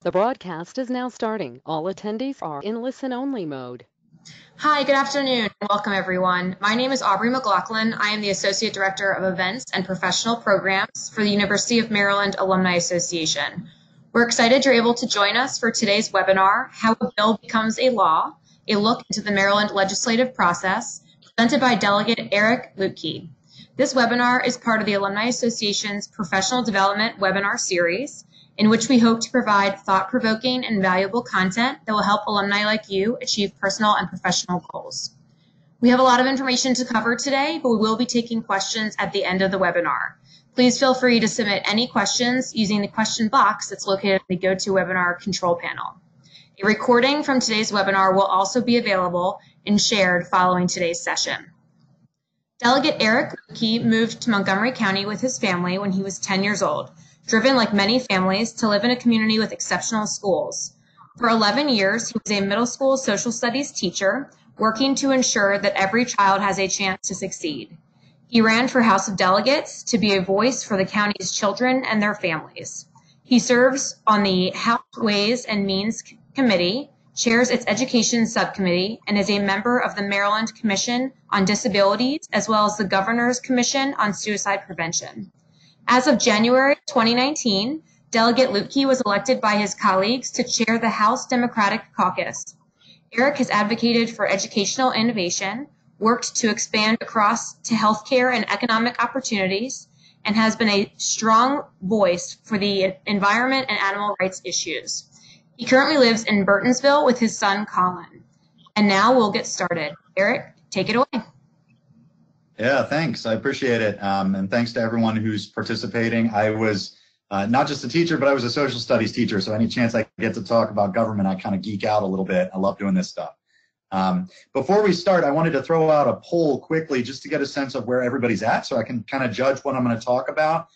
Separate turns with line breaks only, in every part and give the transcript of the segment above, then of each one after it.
The broadcast is now starting. All attendees are in listen-only mode.
Hi, good afternoon, and welcome everyone. My name is Aubrey McLaughlin. I am the Associate Director of Events and Professional Programs for the University of Maryland Alumni Association. We're excited you're able to join us for today's webinar, How a Bill Becomes a Law, a look into the Maryland legislative process, presented by Delegate Eric Luedtke. This webinar is part of the Alumni Association's Professional Development webinar series, in which we hope to provide thought-provoking and valuable content that will help alumni like you achieve personal and professional goals. We have a lot of information to cover today, but we will be taking questions at the end of the webinar. Please feel free to submit any questions using the question box that's located in the GoToWebinar control panel. A recording from today's webinar will also be available and shared following today's session. Delegate Eric Luedtke moved to Montgomery County with his family when he was 10 years old, driven like many families to live in a community with exceptional schools. For 11 years, he was a middle school social studies teacher, working to ensure that every child has a chance to succeed. He ran for House of Delegates to be a voice for the county's children and their families. He serves on the House Ways and Means Committee, chairs its Education Subcommittee, and is a member of the Maryland Commission on Disabilities, as well as the Governor's Commission on Suicide Prevention. As of January 2019, Delegate Luedtke was elected by his colleagues to chair the House Democratic Caucus. Eric has advocated for educational innovation, worked to expand across to healthcare and economic opportunities, and has been a strong voice for the environment and animal rights issues. He currently lives in Burtonsville with his son, Colin. And now we'll get started. Eric, take it away.
Yeah, thanks. I appreciate it. And thanks to everyone who's participating. I was not just a teacher, but I was a social studies teacher. So any chance I get to talk about government, I kind of geek out a little bit. I love doing this stuff. Before we start, I wanted to throw out a poll quickly just to get a sense of where everybody's at so I can kind of judge what I'm going to talk about.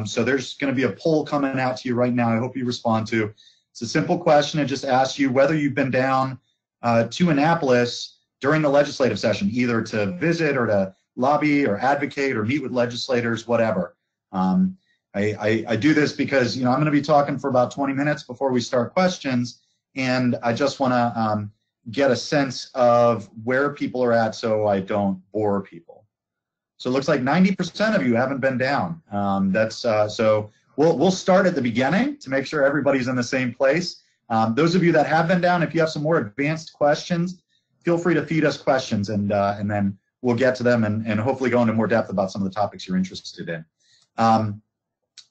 So there's going to be a poll coming out to you right now. I hope you respond to. It's a simple question. It just asks you whether you've been down to Annapolis during the legislative session, either to visit or to lobby or advocate or meet with legislators, whatever. I do this because, I'm going to be talking for about 20 minutes before we start questions, and I just want to get a sense of where people are at so I don't bore people. So it looks like 90% of you haven't been down. So we'll start at the beginning to make sure everybody's in the same place. Those of you that have been down, if you have some more advanced questions, feel free to feed us questions, and then we'll get to them and hopefully go into more depth about some of the topics you're interested in.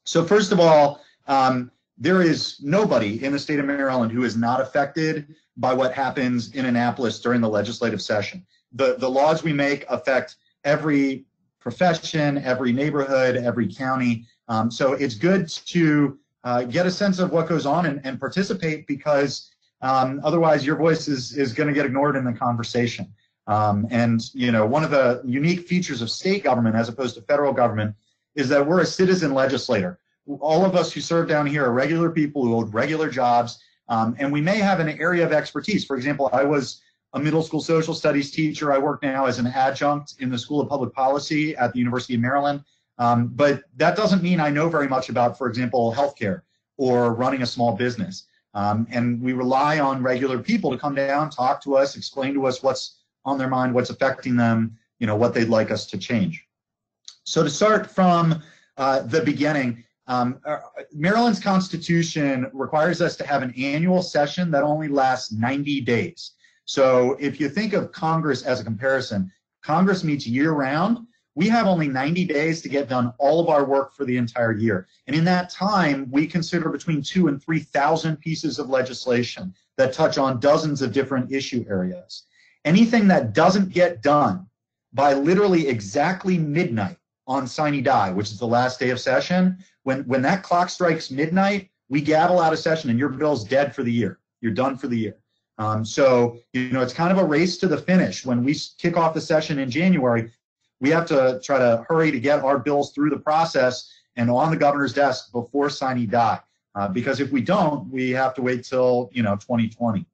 So first of all, there is nobody in the state of Maryland who is not affected by what happens in Annapolis during the legislative session. The laws we make affect every profession, every neighborhood, every county. So it's good to get a sense of what goes on and participate, because otherwise your voice is going to get ignored in the conversation. And one of the unique features of state government as opposed to federal government is that we're a citizen legislator. All of us who serve down here are regular people who hold regular jobs, and we may have an area of expertise. For example, I was a middle school social studies teacher. I work now as an adjunct in the School of Public Policy at the University of Maryland. But that doesn't mean I know very much about, for example, healthcare or running a small business. And we rely on regular people to come down, talk to us, explain to us what's on their mind, what's affecting them, what they'd like us to change. So to start from the beginning, Maryland's Constitution requires us to have an annual session that only lasts 90 days. So if you think of Congress as a comparison, Congress meets year-round. We have only 90 days to get done all of our work for the entire year. And in that time, we consider between 2,000 and 3,000 pieces of legislation that touch on dozens of different issue areas. Anything that doesn't get done by literally exactly midnight on sine die, which is the last day of session, when that clock strikes midnight, we gavel out of session and your bill's dead for the year. You're done for the year. So, it's kind of a race to the finish. When we kick off the session in January, we have to try to hurry to get our bills through the process and on the governor's desk before sine die. Because if we don't, we have to wait till, 2020.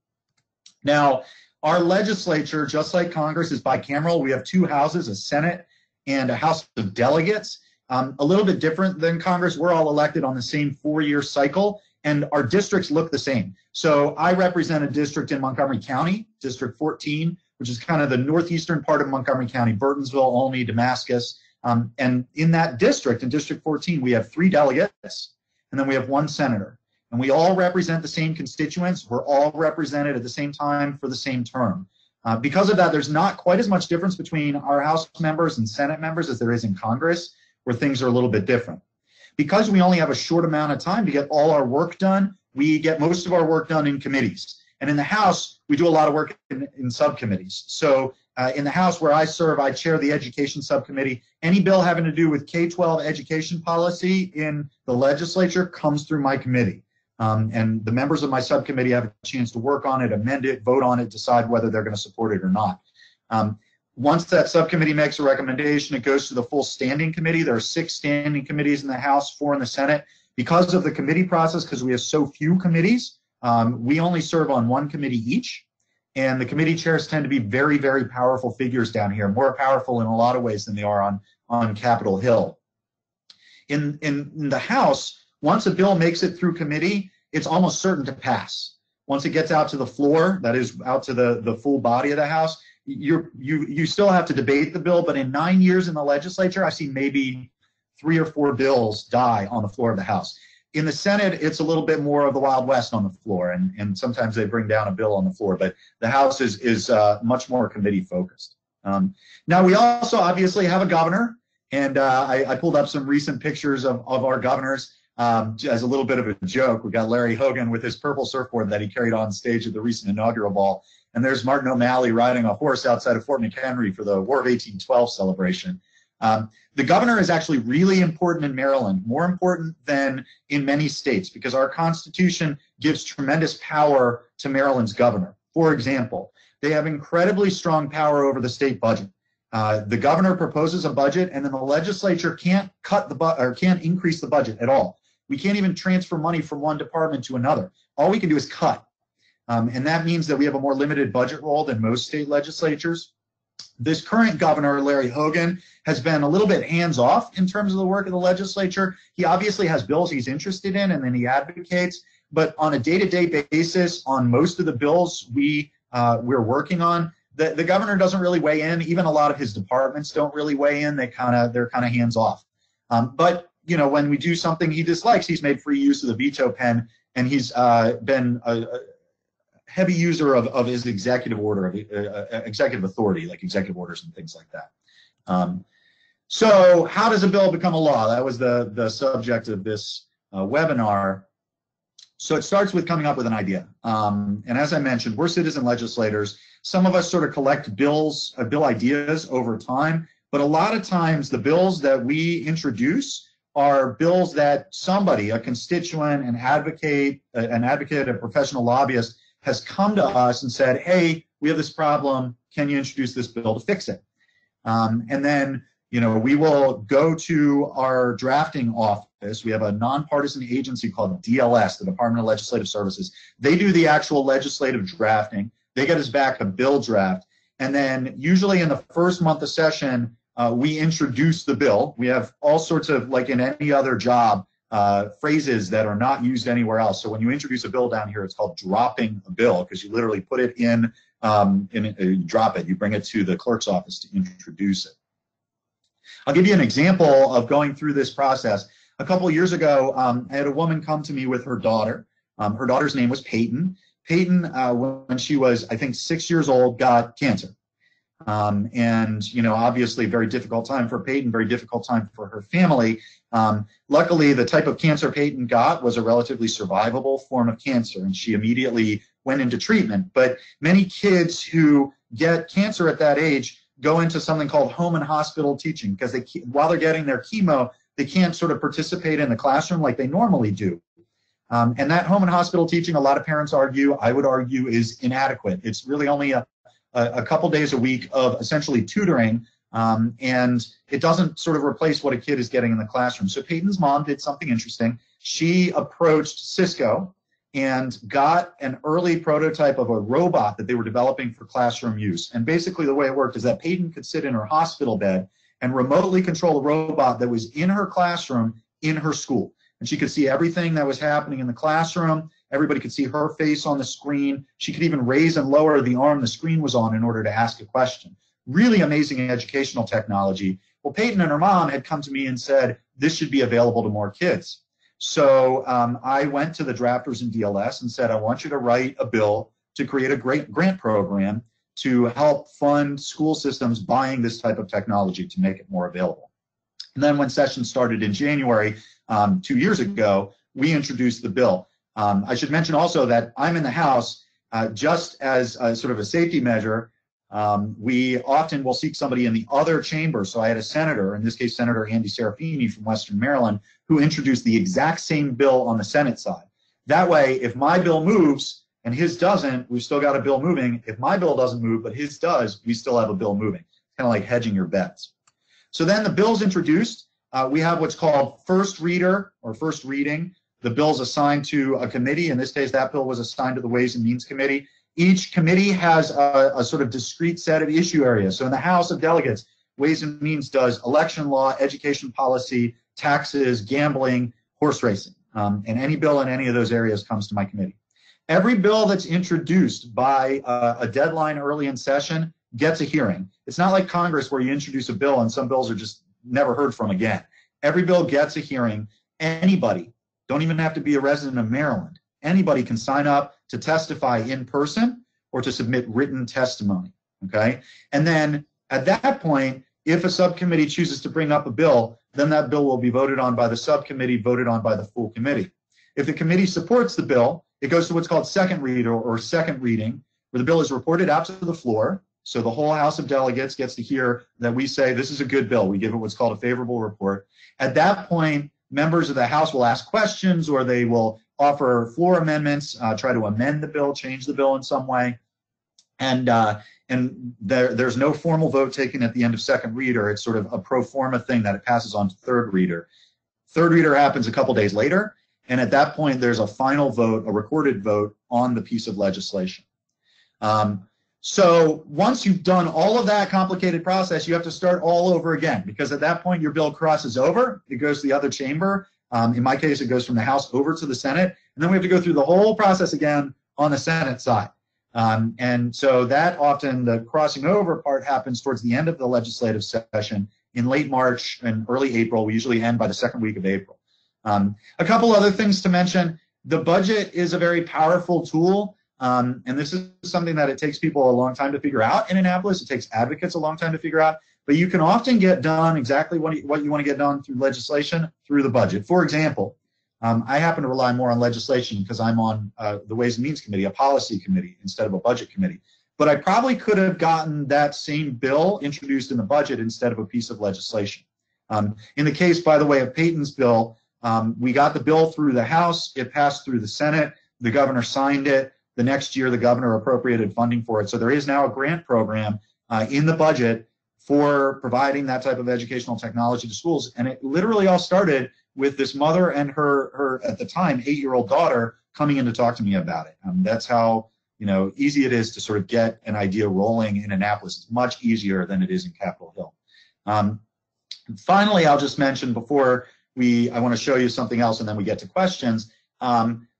Now, our legislature, just like Congress, is bicameral. We have two houses, a Senate and a House of Delegates. A little bit different than Congress. We're all elected on the same 4-year cycle, and our districts look the same. So I represent a district in Montgomery County, District 14, which is kind of the northeastern part of Montgomery County, Burtonsville, Olney, Damascus. And in that district, in District 14, we have 3 delegates, and then we have 1 senator. And we all represent the same constituents. We're all represented at the same time for the same term. Because of that, there's not quite as much difference between our House members and Senate members as there is in Congress, where things are a little bit different. Because we only have a short amount of time to get all our work done, we get most of our work done in committees. And in the House, we do a lot of work in subcommittees. So in the House where I serve, I chair the Education Subcommittee. Any bill having to do with K-12 education policy in the legislature comes through my committee. And the members of my subcommittee have a chance to work on it, amend it, vote on it, decide whether they're going to support it or not. Once that subcommittee makes a recommendation, it goes to the full standing committee. There are 6 standing committees in the House, 4 in the Senate. Because of the committee process, because we have so few committees, we only serve on 1 committee each. And the committee chairs tend to be very, very powerful figures down here, more powerful in a lot of ways than they are on Capitol Hill. In the House, once a bill makes it through committee, it's almost certain to pass. Once it gets out to the floor, that is out to the full body of the House, you still have to debate the bill, but in 9 years in the legislature, I've seen maybe 3 or 4 bills die on the floor of the House. In the Senate, it's a little bit more of the Wild West on the floor, and sometimes they bring down a bill on the floor, but the House is much more committee focused. Now, we also obviously have a governor, and I pulled up some recent pictures of our governors. As a little bit of a joke, we got Larry Hogan with his purple surfboard that he carried on stage at the recent inaugural ball. And there's Martin O'Malley riding a horse outside of Fort McHenry for the War of 1812 celebration. The governor is actually really important in Maryland, more important than in many states, because our Constitution gives tremendous power to Maryland's governor. For example, they have incredibly strong power over the state budget. The governor proposes a budget, and then the legislature can't can't increase the budget at all. We can't even transfer money from one department to another. All we can do is cut. And that means that we have a more limited budget role than most state legislatures. This current governor, Larry Hogan, has been a little bit hands-off in terms of the work of the legislature. He obviously has bills he's interested in, and then he advocates. But on a day-to-day basis, on most of the bills we're working on, the governor doesn't really weigh in. Even a lot of his departments don't really weigh in. They're kind of hands-off. But you know, when we do something he dislikes, he's made free use of the veto pen, and he's been a heavy user of his executive order, executive authority, like executive orders and things like that. So how does a bill become a law? That was the subject of this webinar. So it starts with coming up with an idea. And as I mentioned, we're citizen legislators. Some of us sort of collect bill ideas over time, but a lot of times the bills that we introduce are bills that somebody, a constituent, an advocate, a professional lobbyist, has come to us and said, hey, we have this problem. Can you introduce this bill to fix it? And then, you know, we will go to our drafting office. We have a nonpartisan agency called DLS, the Department of Legislative Services. They do the actual legislative drafting. They get us back a bill draft. And then usually in the first month of session, we introduce the bill. We have all sorts of, like in any other job, phrases that are not used anywhere else. So when you introduce a bill down here, it's called dropping a bill, because you literally put it in you drop it. You bring it to the clerk's office to introduce it. I'll give you an example of going through this process. A couple of years ago, I had a woman come to me with her daughter. Her daughter's name was Peyton. Peyton, when she was, I think, 6 years old, got cancer. And, you know, obviously very difficult time for Peyton, very difficult time for her family. Luckily, the type of cancer Peyton got was a relatively survivable form of cancer, and she immediately went into treatment. But many kids who get cancer at that age go into something called home and hospital teaching, because while they're getting their chemo, they can't sort of participate in the classroom like they normally do. And that home and hospital teaching, a lot of parents argue, I would argue, is inadequate. It's really only a couple days a week of essentially tutoring, and it doesn't sort of replace what a kid is getting in the classroom. So Peyton's mom did something interesting. She approached Cisco and got an early prototype of a robot that they were developing for classroom use. And basically the way it worked is that Peyton could sit in her hospital bed and remotely control a robot that was in her classroom in her school. and she could see everything that was happening in the classroom. Everybody could see her face on the screen. She could even raise and lower the arm the screen was on in order to ask a question. Really amazing educational technology. Well, Peyton and her mom had come to me and said, this should be available to more kids. So I went to the drafters in DLS and said, I want you to write a bill to create a great grant program to help fund school systems buying this type of technology to make it more available. And then when session started in January 2 years ago, we introduced the bill. I should mention also that I'm in the House just as a sort of a safety measure. We often will seek somebody in the other chamber. So I had a senator, in this case, Senator Andy Serafini from Western Maryland, who introduced the exact same bill on the Senate side. That way, if my bill moves and his doesn't, we've still got a bill moving. If my bill doesn't move, but his does, we still have a bill moving. It's kind of like hedging your bets. So then the bill's introduced. We have what's called first reader or first reading. The bill's assigned to a committee. In this case, that bill was assigned to the Ways and Means Committee. Each committee has a sort of discrete set of issue areas. So in the House of Delegates, Ways and Means does election law, education policy, taxes, gambling, horse racing. And any bill in any of those areas comes to my committee. Every bill that's introduced by a deadline early in session gets a hearing. It's not like Congress where you introduce a bill and some bills are just never heard from again. Every bill gets a hearing. Anybody, don't even have to be a resident of Maryland, anybody can sign up to testify in person or to submit written testimony, okay? And then at that point, if a subcommittee chooses to bring up a bill, then that bill will be voted on by the subcommittee, voted on by the full committee. If the committee supports the bill, it goes to what's called second read or second reading, where the bill is reported out to the floor. So the whole House of Delegates gets to hear that we say this is a good bill. We give it what's called a favorable report. At that point, members of the House will ask questions or they will offer floor amendments, try to amend the bill, change the bill in some way. And there's no formal vote taken at the end of second reader. It's sort of a pro forma thing that it passes on to third reader. Third reader happens a couple days later. And at that point, there's a final vote, a recorded vote on the piece of legislation. So once you've done all of that complicated process, you have to start all over again, because at that point your bill crosses over, it goes to the other chamber. In my case, it goes from the House over to the Senate, and then we have to go through the whole process again on the Senate side. And so that often, the crossing over part happens towards the end of the legislative session in late March and early April. We usually end by the second week of April. A couple other things to mention. The budget is a very powerful tool. And this is something that it takes people a long time to figure out in Annapolis. It takes advocates a long time to figure out, but you can often get done exactly what you want to get done through legislation through the budget. For example, I happen to rely more on legislation because I'm on the Ways and Means Committee, a policy committee, instead of a budget committee. But I probably could have gotten that same bill introduced in the budget instead of a piece of legislation. In the case, by the way, of Peyton's bill, we got the bill through the House. It passed through the Senate. The governor signed it. The next year, the governor appropriated funding for it. So there is now a grant program in the budget for providing that type of educational technology to schools. And it literally all started with this mother and her at the time, 8-year-old daughter coming in to talk to me about it. That's how easy it is to sort of get an idea rolling in Annapolis. It's much easier than it is in Capitol Hill. Finally, I'll just mention before I want to show you something else and then we get to questions.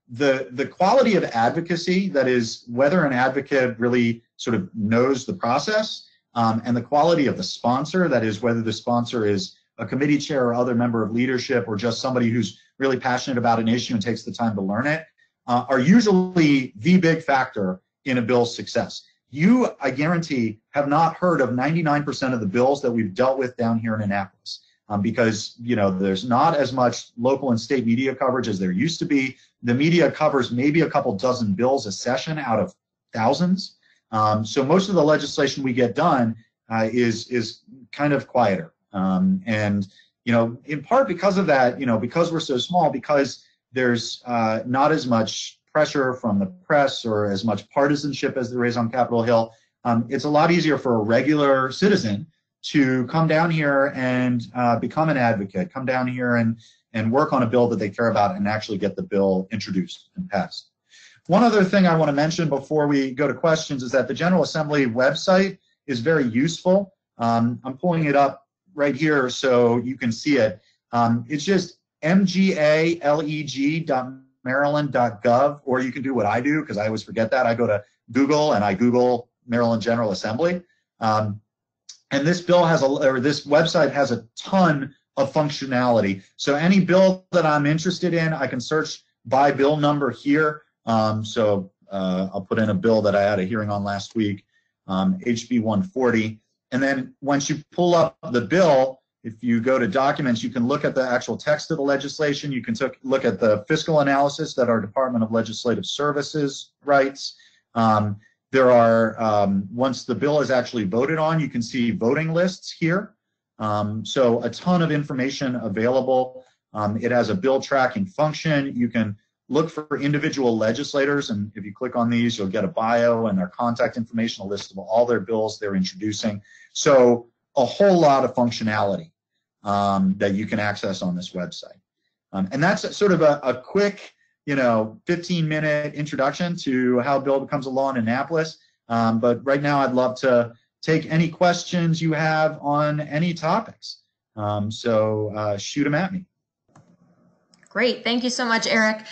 The quality of advocacy, that is whether an advocate really sort of knows the process, and the quality of the sponsor, that is whether the sponsor is a committee chair or other member of leadership or just somebody who's really passionate about an issue and takes the time to learn it, are usually the big factor in a bill's success. You, I guarantee, have not heard of 99% of the bills that we've dealt with down here in Annapolis. Because there's not as much local and state media coverage as there used to be. The media covers maybe a couple dozen bills a session out of thousands. So most of the legislation we get done is kind of quieter. And in part because of that, because we're so small, because there's not as much pressure from the press or as much partisanship as there is on Capitol Hill, it's a lot easier for a regular citizen to come down here and become an advocate, come down here and work on a bill that they care about and actually get the bill introduced and passed. One other thing I want to mention before we go to questions is that the General Assembly website is very useful. I'm pulling it up right here so you can see it. It's just mgaleg.maryland.gov, or you can do what I do, because I always forget that. I go to Google and I Google Maryland General Assembly. And this bill has this website has a ton of functionality. So any bill that I'm interested in, I can search by bill number here. I'll put in a bill that I had a hearing on last week, HB 140. And then once you pull up the bill, if you go to documents, you can look at the actual text of the legislation. You can look at the fiscal analysis that our Department of Legislative Services writes. There are, once the bill is actually voted on, you can see voting lists here. So a ton of information available. It has a bill tracking function. You can look for individual legislators, and if you click on these, you'll get a bio and their contact information, a list of all their bills they're introducing. So a whole lot of functionality that you can access on this website. And that's sort of a quick, 15-minute introduction to how a bill becomes a law in Annapolis. But right now, I'd love to take any questions you have on any topics. Shoot them at me.
Great. Thank you so much, Eric.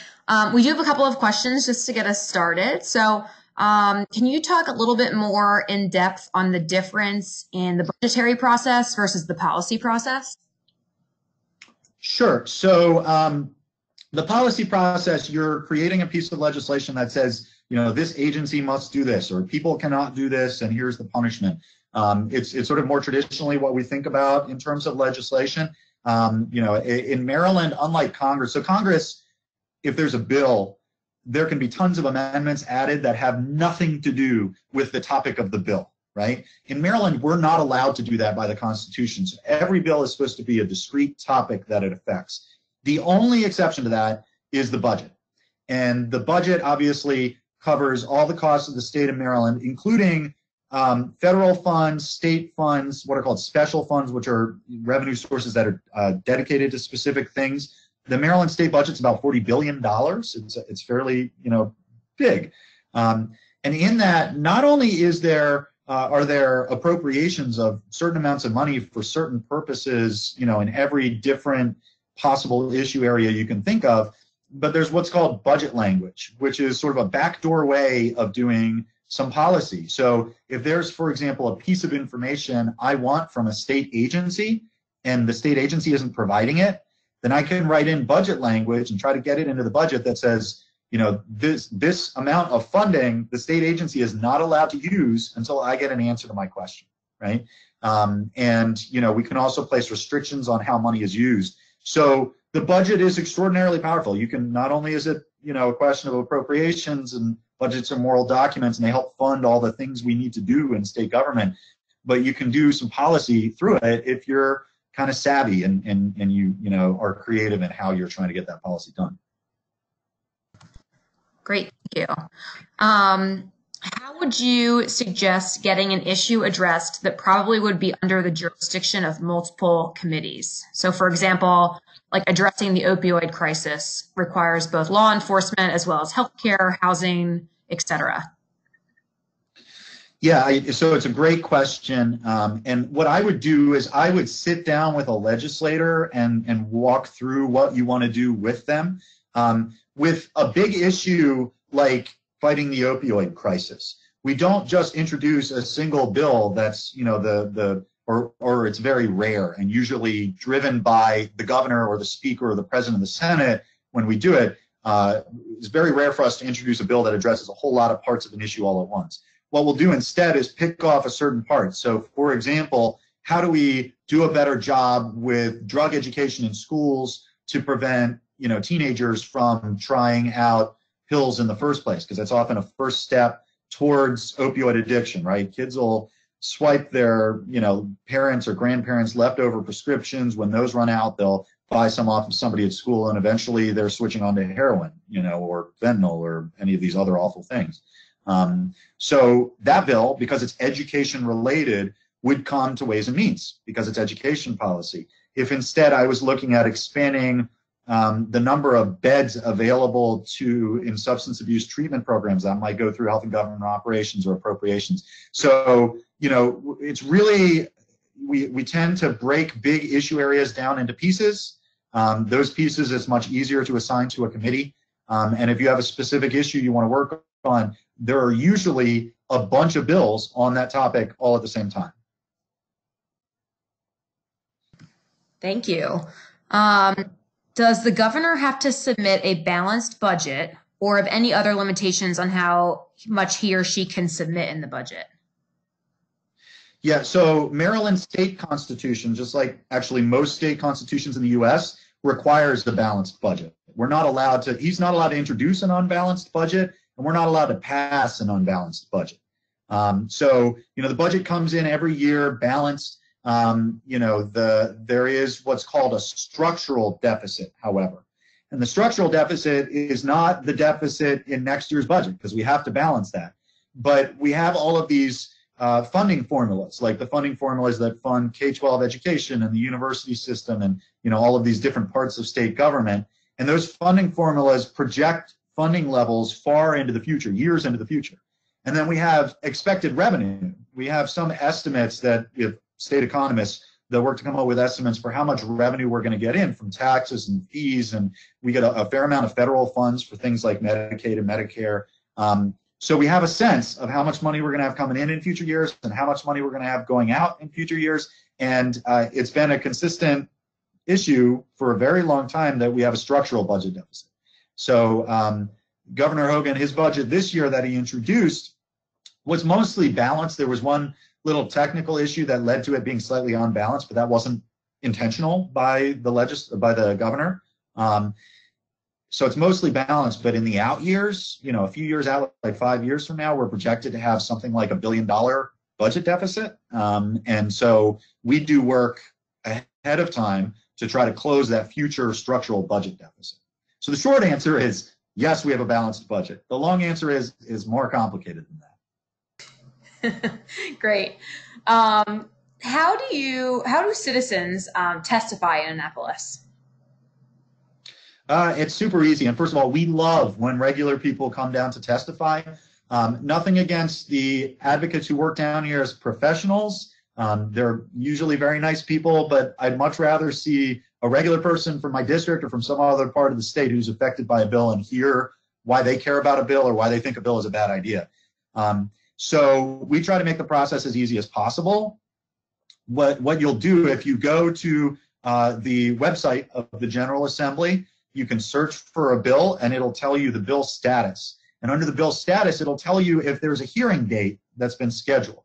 We do have a couple of questions just to get us started. So can you talk a little bit more in depth on the difference in the budgetary process versus the policy process?
Sure. So the policy process, you're creating a piece of legislation that says, this agency must do this, or people cannot do this, and here's the punishment. It's sort of more traditionally what we think about in terms of legislation. In Maryland, unlike Congress, so Congress, if there's a bill, there can be tons of amendments added that have nothing to do with the topic of the bill, right? In Maryland, we're not allowed to do that by the Constitution. So every bill is supposed to be a discrete topic that it affects. The only exception to that is the budget. And the budget obviously covers all the costs of the state of Maryland, including federal funds, state funds, what are called special funds, which are revenue sources that are dedicated to specific things. The Maryland state budget's about $40 billion. It's fairly, big. And in that, not only are there appropriations of certain amounts of money for certain purposes, in every different possible issue area you can think of, but there's what's called budget language, which is sort of a backdoor way of doing some policy. So if there's, for example, a piece of information I want from a state agency and the state agency isn't providing it, then I can write in budget language and try to get it into the budget that says, this amount of funding the state agency is not allowed to use until I get an answer to my question, right? We can also place restrictions on how money is used. So the budget is extraordinarily powerful. You can, not only is it, a question of appropriations, and budgets are moral documents and they help fund all the things we need to do in state government, but you can do some policy through it if you're kind of savvy and you are creative in how you're trying to get that policy done.
Great, thank you. How would you suggest getting an issue addressed that probably would be under the jurisdiction of multiple committees? So for example, like addressing the opioid crisis requires both law enforcement as well as healthcare, housing, etc.
Yeah, so it's a great question. And what I would do is I would sit down with a legislator and walk through what you want to do with them. With a big issue like fighting the opioid crisis, we don't just introduce a single bill that's, or it's very rare and usually driven by the governor or the speaker or the president of the Senate. When we do it, it's very rare for us to introduce a bill that addresses a whole lot of parts of an issue all at once. What we'll do instead is pick off a certain part. So for example, how do we do a better job with drug education in schools to prevent teenagers from trying out pills in the first place, because that's often a first step towards opioid addiction, right? Kids will swipe their, parents or grandparents' leftover prescriptions. When those run out, they'll buy some off of somebody at school, and eventually they're switching on to heroin, or fentanyl or any of these other awful things. So that bill, because it's education related, would come to Ways and Means because it's education policy. If instead I was looking at expanding the number of beds available in substance abuse treatment programs, that might go through Health and Government Operations or Appropriations. So, it's really, we tend to break big issue areas down into pieces, Those pieces, it's much easier to assign to a committee. And if you have a specific issue you want to work on, there are usually a bunch of bills on that topic all at the same time.
Thank you. Does the governor have to submit a balanced budget, or have any other limitations on how much he or she can submit in the budget?
Yeah, so Maryland state constitution, just like actually most state constitutions in the US, requires a balanced budget. We're not allowed to, he's not allowed to introduce an unbalanced budget, and we're not allowed to pass an unbalanced budget. So, the budget comes in every year balanced. There is what's called a structural deficit, however. And the structural deficit is not the deficit in next year's budget, because we have to balance that. But we have all of these funding formulas, like the funding formulas that fund K-12 education and the university system and, all of these different parts of state government. And those funding formulas project funding levels far into the future, years into the future. And then we have expected revenue. We have some estimates that we have state economists that work to come up with estimates for how much revenue we're going to get in from taxes and fees. And we get a fair amount of federal funds for things like Medicaid and Medicare. So we have a sense of how much money we're going to have coming in future years and how much money we're going to have going out in future years. And it's been a consistent issue for a very long time that we have a structural budget deficit. So Governor Hogan, his budget this year that he introduced was mostly balanced. There was one little technical issue that led to it being slightly unbalanced, but that wasn't intentional by the governor. So it's mostly balanced, but in the out years, a few years out, like 5 years from now, we're projected to have something like $1 billion budget deficit. And so we do work ahead of time to try to close that future structural budget deficit. So the short answer is yes, we have a balanced budget. The long answer is more complicated than that.
Great. How do citizens testify in Annapolis?
It's super easy. And first of all, we love when regular people come down to testify. Nothing against the advocates who work down here as professionals. They're usually very nice people, but I'd much rather see a regular person from my district or from some other part of the state who's affected by a bill and hear why they care about a bill or why they think a bill is a bad idea. So we try to make the process as easy as possible. What you'll do if you go to the website of the General Assembly, you can search for a bill and it'll tell you the bill status. And under the bill status, it'll tell you if there's a hearing date that's been scheduled.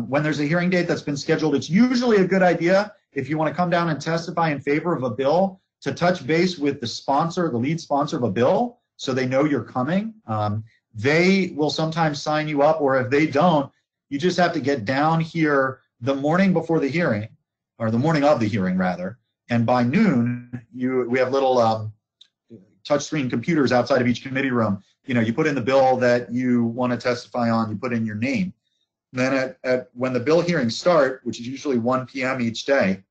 When there's a hearing date that's been scheduled, it's usually a good idea if you want to come down and testify in favor of a bill to touch base with the sponsor, the lead sponsor of a bill, so they know you're coming. They will sometimes sign you up, or if they don't, you just have to get down here the morning before the hearing, or the morning of the hearing rather, and by noon, we have little touchscreen computers outside of each committee room. You put in the bill that you want to testify on, you put in your name. Then when the bill hearings start, which is usually 1 p.m. each day,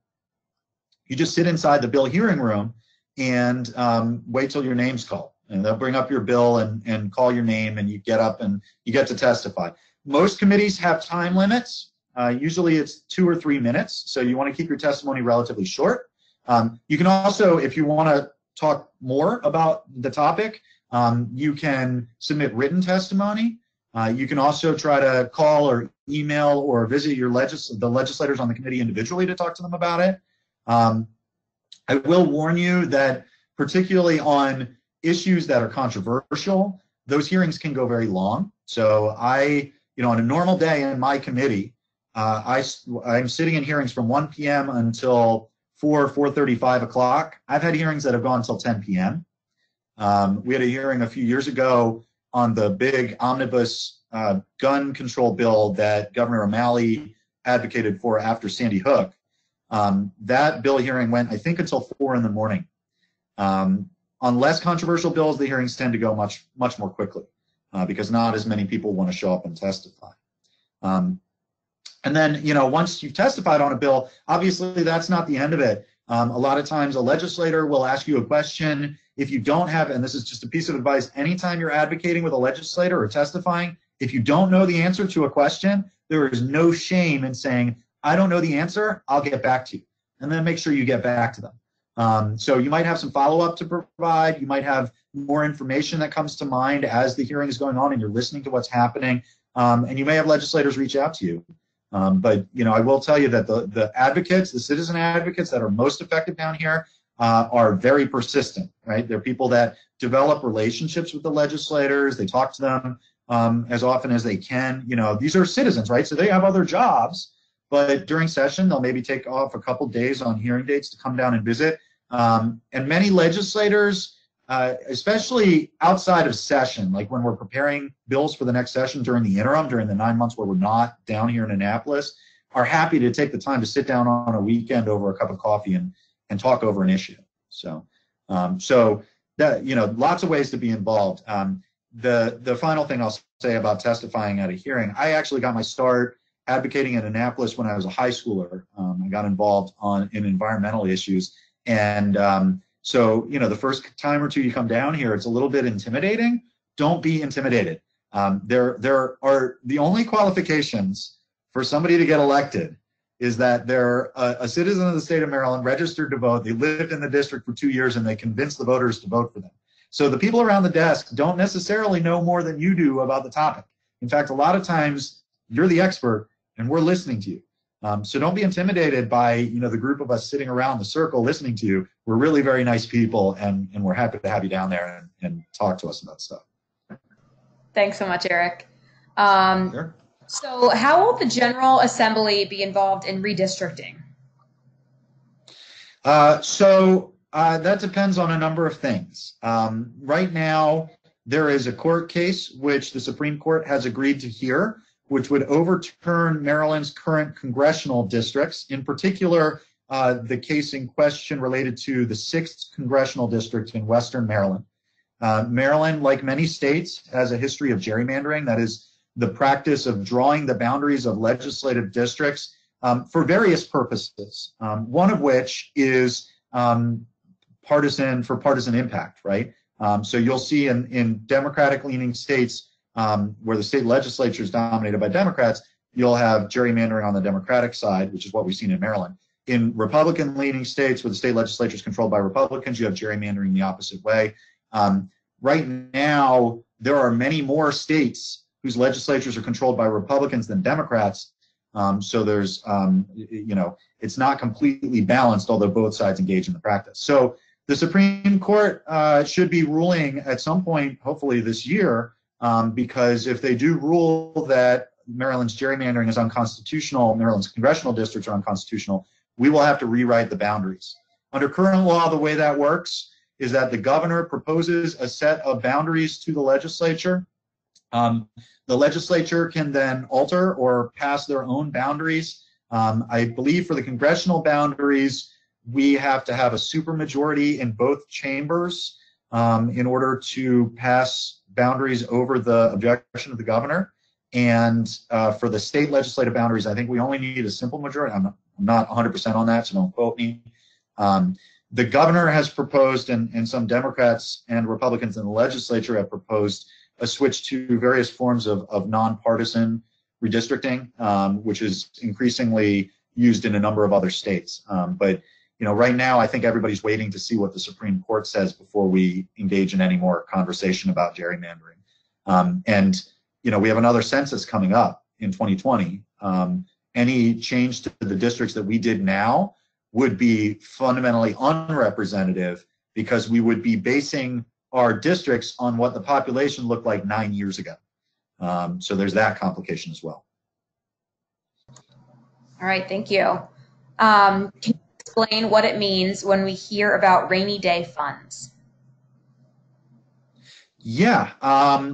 you just sit inside the bill hearing room and wait till your name's called. And they'll bring up your bill and call your name, and you get up and you get to testify. Most committees have time limits. Usually it's 2 or 3 minutes, so you want to keep your testimony relatively short. You can also, if you want to talk more about the topic, you can submit written testimony. You can also try to call or email or visit the legislators on the committee individually to talk to them about it. I will warn you that particularly on issues that are controversial, those hearings can go very long. So on a normal day in my committee, I'm sitting in hearings from 1 p.m. until 4:30, 5 o'clock. I've had hearings that have gone until 10 p.m. We had a hearing a few years ago on the big omnibus gun control bill that Governor O'Malley advocated for after Sandy Hook. That bill hearing went, I think, until 4 in the morning. On less controversial bills, the hearings tend to go much more quickly because not as many people want to show up and testify. And then, once you've testified on a bill, obviously that's not the end of it. A lot of times a legislator will ask you a question. If you don't have, and this is just a piece of advice, anytime you're advocating with a legislator or testifying, if you don't know the answer to a question, there is no shame in saying, I don't know the answer, I'll get back to you. And then make sure you get back to them. So you might have some follow-up to provide. You might have more information that comes to mind as the hearing is going on and you're listening to what's happening. And you may have legislators reach out to you. But I will tell you that the advocates, the citizen advocates that are most effective down here are very persistent, right? They're people that develop relationships with the legislators. They talk to them as often as they can. These are citizens, right? So they have other jobs, but during session, they'll maybe take off a couple days on hearing dates to come down and visit. And many legislators, especially outside of session, like when we're preparing bills for the next session during the interim, during the 9 months where we're not down here in Annapolis, are happy to take the time to sit down on a weekend over a cup of coffee and talk over an issue. So that, lots of ways to be involved. The final thing I'll say about testifying at a hearing, I actually got my start advocating in Annapolis when I was a high schooler. I got involved in environmental issues. And so, the first time or two you come down here, it's a little bit intimidating. Don't be intimidated. There are the only qualifications for somebody to get elected is that they're a citizen of the state of Maryland, registered to vote. They lived in the district for 2 years and they convinced the voters to vote for them. So the people around the desk don't necessarily know more than you do about the topic. In fact, a lot of times you're the expert and we're listening to you. So don't be intimidated by, the group of us sitting around the circle listening to you. We're really very nice people, and we're happy to have you down there and talk to us about stuff.
Thanks so much, Eric.
Sure.
So how will the General Assembly be involved in redistricting?
That depends on a number of things. Right now, there is a court case which the Supreme Court has agreed to hear, which would overturn Maryland's current congressional districts, in particular, the case in question related to the 6th congressional district in Western Maryland. Maryland, like many states, has a history of gerrymandering. That is the practice of drawing the boundaries of legislative districts for various purposes, one of which is partisan impact, right? So you'll see in Democratic-leaning states where the state legislature is dominated by Democrats, you'll have gerrymandering on the Democratic side, which is what we've seen in Maryland. In Republican-leaning states where the state legislature is controlled by Republicans, you have gerrymandering the opposite way. Right now, there are many more states whose legislatures are controlled by Republicans than Democrats. So there's, it's not completely balanced, although both sides engage in the practice. So the Supreme Court should be ruling at some point, hopefully this year, because if they do rule that Maryland's gerrymandering is unconstitutional, Maryland's congressional districts are unconstitutional, we will have to rewrite the boundaries. Under current law, the way that works is that the governor proposes a set of boundaries to the legislature. The legislature can then alter or pass their own boundaries. I believe for the congressional boundaries, we have to have a supermajority in both chambers in order to pass boundaries over the objection of the governor. And for the state legislative boundaries, I think we only need a simple majority. I'm not 100% on that, so don't quote me. The governor has proposed, and some Democrats and Republicans in the legislature have proposed, a switch to various forms of nonpartisan redistricting, which is increasingly used in a number of other states. But right now, I think everybody's waiting to see what the Supreme Court says before we engage in any more conversation about gerrymandering. And we have another census coming up in 2020. Any change to the districts that we did now would be fundamentally unrepresentative because we would be basing our districts on what the population looked like 9 years ago. So there's that complication as well.
All right, thank you. Can you explain what it means when we hear about rainy day funds?
Yeah,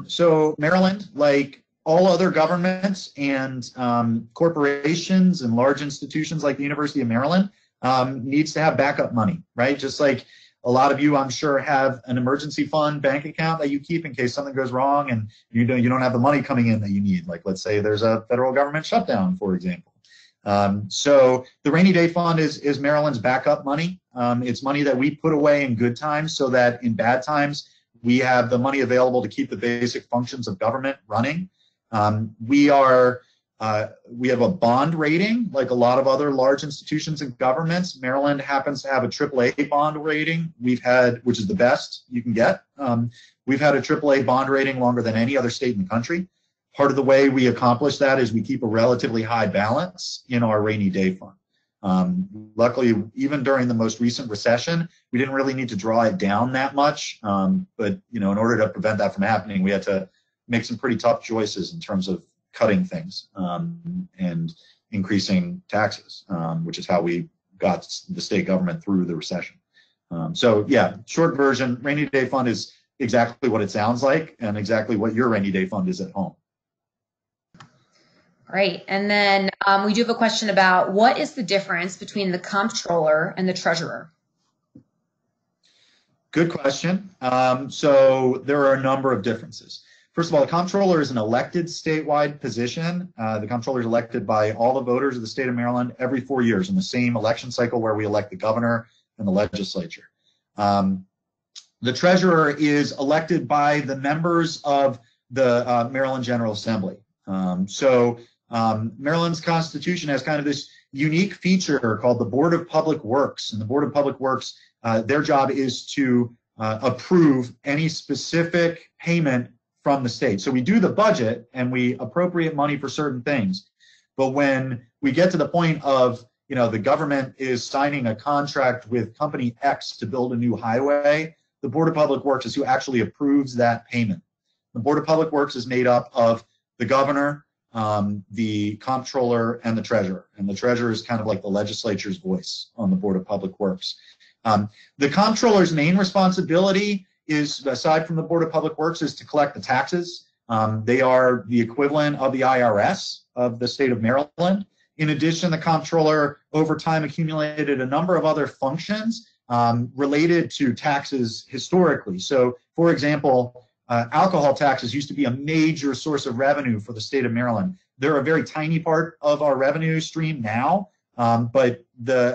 so Maryland, like all other governments and corporations and large institutions like the University of Maryland, needs to have backup money, right? Just like a lot of you, I'm sure, have an emergency fund bank account that you keep in case something goes wrong and you don't have the money coming in that you need. Like, let's say there's a federal government shutdown, for example. So the rainy day fund is Maryland's backup money. It's money that we put away in good times so that in bad times we have the money available to keep the basic functions of government running. We are We have a bond rating, like a lot of other large institutions and governments. Maryland happens to have a AAA bond rating. Which is the best you can get. We've had a AAA bond rating longer than any other state in the country. Part of the way we accomplish that is we keep a relatively high balance in our rainy day fund. Luckily, even during the most recent recession, we didn't really need to draw it down that much. But in order to prevent that from happening, we had to make some pretty tough choices in terms of cutting things and increasing taxes, which is how we got the state government through the recession. So yeah, short version, rainy day fund is exactly what it sounds like and exactly what your rainy day fund is at home.
Great. And then we do have a question about what is the difference between the comptroller and the treasurer?
Good question. So there are a number of differences. First of all, the comptroller is an elected statewide position. The comptroller is elected by all the voters of the state of Maryland every 4 years in the same election cycle where we elect the governor and the legislature. The treasurer is elected by the members of the Maryland General Assembly. Maryland's Constitution has kind of this unique feature called the Board of Public Works. And the Board of Public Works, their job is to approve any specific payment from the state. So we do the budget and we appropriate money for certain things. But when we get to the point of, the government is signing a contract with company X to build a new highway, the Board of Public Works is who actually approves that payment. The Board of Public Works is made up of the governor, the comptroller, and the treasurer. And the treasurer is kind of like the legislature's voice on the Board of Public Works. The comptroller's main responsibility is, aside from the Board of Public Works, is to collect the taxes. They are the equivalent of the IRS of the state of Maryland. In addition, the comptroller over time accumulated a number of other functions related to taxes historically. So, for example, alcohol taxes used to be a major source of revenue for the state of Maryland. They're a very tiny part of our revenue stream now, but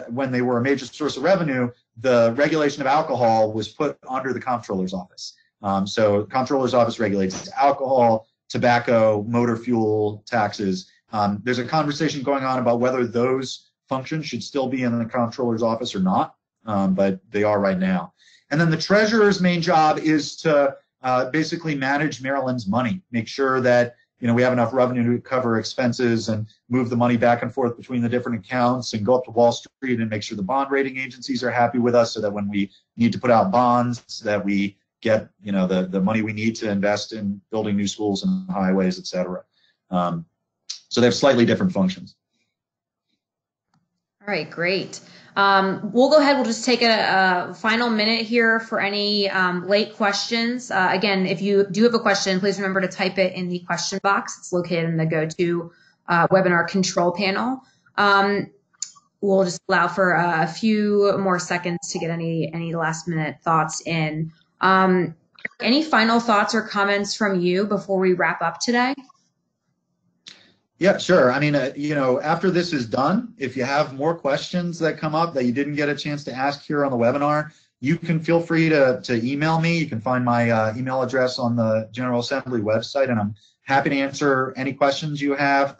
when they were a major source of revenue, the regulation of alcohol was put under the comptroller's office. So the comptroller's office regulates alcohol, tobacco, motor fuel taxes. There's a conversation going on about whether those functions should still be in the comptroller's office or not, but they are right now. And then the treasurer's main job is to basically manage Maryland's money, make sure that we have enough revenue to cover expenses and move the money back and forth between the different accounts and go up to Wall Street and make sure the bond rating agencies are happy with us so that when we need to put out bonds that we get the money we need to invest in building new schools and highways, et cetera. So they have slightly different functions.
All right, great. We'll go ahead. We'll just take a final minute here for any late questions. Again, if you do have a question, please remember to type it in the question box. It's located in the GoTo webinar control panel. We'll just allow for a few more seconds to get any last minute thoughts in. Any final thoughts or comments from you before we wrap up today?
Yeah, sure. I mean, after this is done, if you have more questions that come up that you didn't get a chance to ask here on the webinar, you can feel free to email me. You can find my email address on the General Assembly website, and I'm happy to answer any questions you have.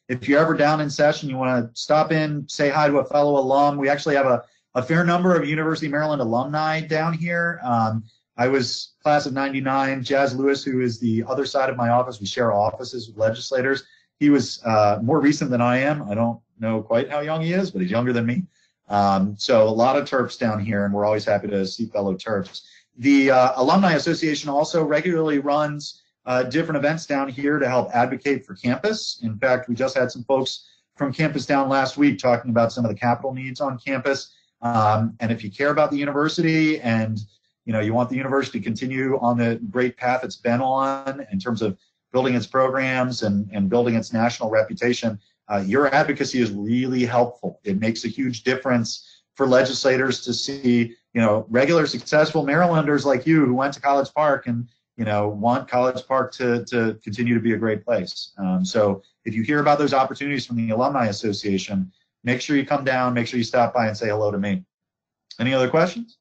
If you're ever down in session, you want to stop in, say hi to a fellow alum. We actually have a fair number of University of Maryland alumni down here. I was class of '99. Jazz Lewis, who is the other side of my office, we share offices with legislators. He was more recent than I am. I don't know quite how young he is, but he's younger than me. So a lot of Terps down here, and we're always happy to see fellow Terps. The Alumni Association also regularly runs different events down here to help advocate for campus. In fact, we just had some folks from campus down last week talking about some of the capital needs on campus. And if you care about the university and you want the university to continue on the great path it's been on in terms of building its programs and building its national reputation, your advocacy is really helpful. It makes a huge difference for legislators to see, regular successful Marylanders like you who went to College Park and, want College Park to continue to be a great place. So if you hear about those opportunities from the Alumni Association, make sure you come down, make sure you stop by and say hello to me. Any other questions?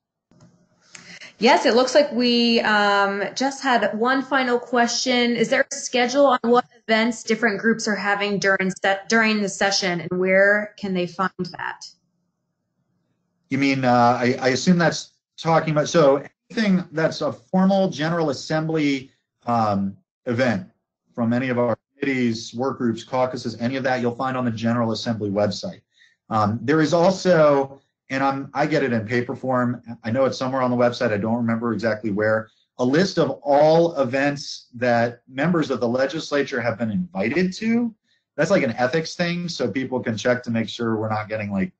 Yes, it looks like we just had one final question. Is there a schedule on what events different groups are having during the session, and where can they find that?
You mean, I assume that's talking about, so anything that's a formal General Assembly event from any of our committees, work groups, caucuses, any of that you'll find on the General Assembly website. There is also, and I get it in paper form, I know it's somewhere on the website, I don't remember exactly where, a list of all events that members of the legislature have been invited to. That's like an ethics thing, so people can check to make sure we're not getting, like,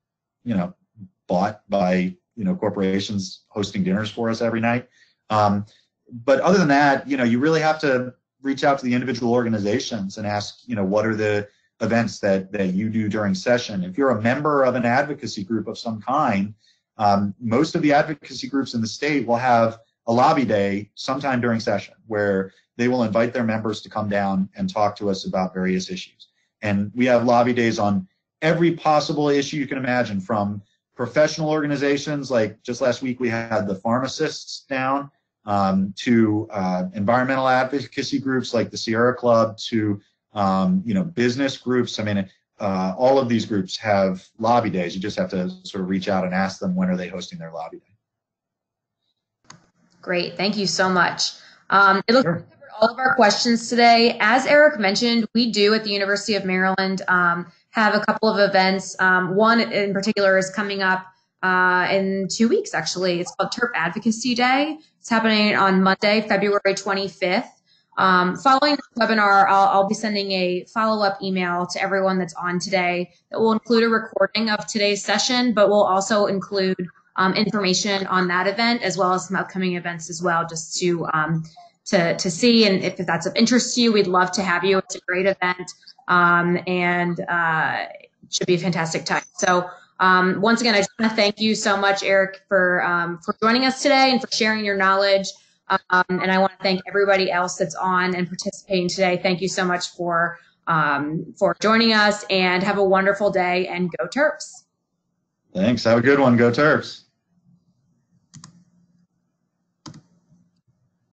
bought by corporations hosting dinners for us every night. But other than that, you really have to reach out to the individual organizations and ask, what are the events that you do during session. If you're a member of an advocacy group of some kind, most of the advocacy groups in the state will have a lobby day sometime during session where they will invite their members to come down and talk to us about various issues. And we have lobby days on every possible issue you can imagine, from professional organizations, like just last week we had the pharmacists down, to environmental advocacy groups like the Sierra Club, to business groups. I mean, all of these groups have lobby days. You just have to sort of reach out and ask them when are they hosting their lobby day.
Great, thank you so much. It looks like we covered all of our questions today. As Eric mentioned, we do at the University of Maryland have a couple of events. One in particular is coming up in 2 weeks, actually. It's called TERP Advocacy Day. It's happening on Monday, February 25th. Following this webinar, I'll be sending a follow-up email to everyone that's on today that will include a recording of today's session, but will also include information on that event as well as some upcoming events as well, just to see. And if that's of interest to you, we'd love to have you. It's a great event, and it should be a fantastic time. So once again, I just want to thank you so much, Eric, for joining us today and for sharing your knowledge. And I want to thank everybody else that's on and participating today. Thank you so much for joining us, and have a wonderful day, and go Terps.
Thanks. Have a good one. Go Terps.